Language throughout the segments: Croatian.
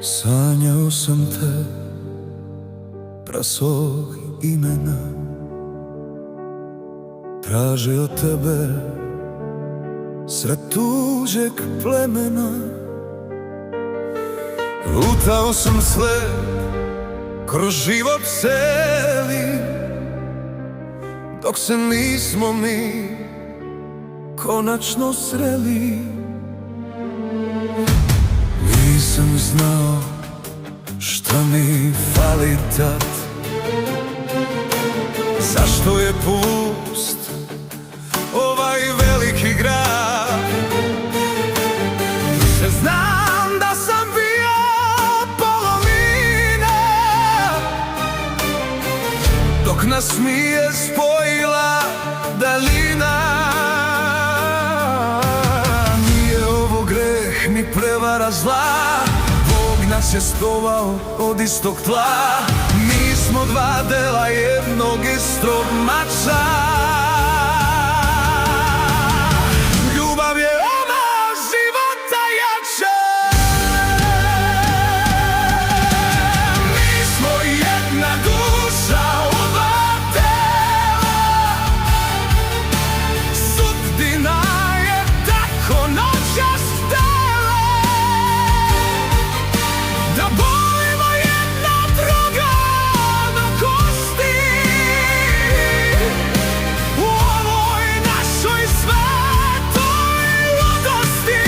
Sanjao sam te prasog imena, tražio tebe sred tuđeg plemena. Lutao sam sled kroz život celi, dok se nismo mi konačno sreli. Nisam znao šta mi fali tad, zašto je pust ovaj veliki grad. Više znam da sam bio polovina, dok nas nije spojila daljina. Nije ovo greh ni prevara zla, Bog nas je skovao od istog tla. Mi smo dva dela jednog istrog mača. Ljubav je ona života jača. Mi smo jedna duša u dva tela, sudbina je tako noćas htela da bolimo jedna druga na kosti. U ovoj našoj svetoj ludosti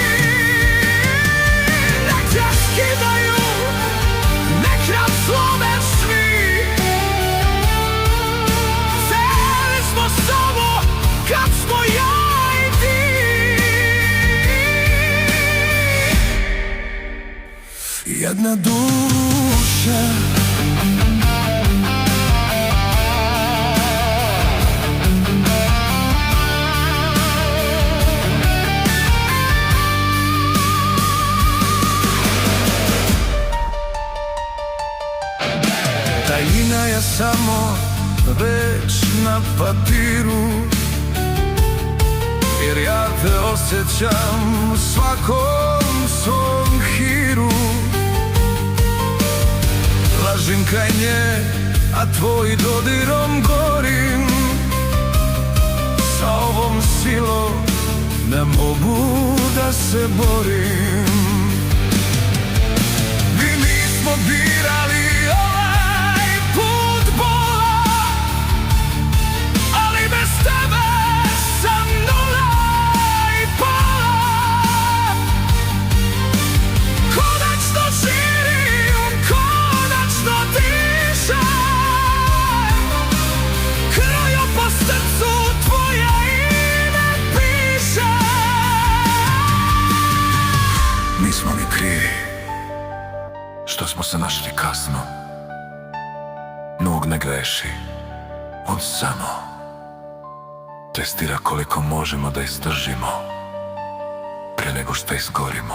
nek nas kidaju, nek nam slome svi. Hteli smo samo kad smo ja i ti. Jedna duša, tajina je samo reč na papiru, jer ja te osjećam u svakom svom hiru. Lažim kraj nje, a tvoj dodirom gorim. Sa ovom silom ne mogu da se borim. Mi nismo birali ovaj put bola, ali bez tebe sam nula i pola. Konačno živim, konačno dišem, krvlju po srcu tvoje ime piše. Nismo ni krivi što smo se našli kasno. Nog ne greši, on samo testira koliko možemo da izdržimo pre nego što izgorimo.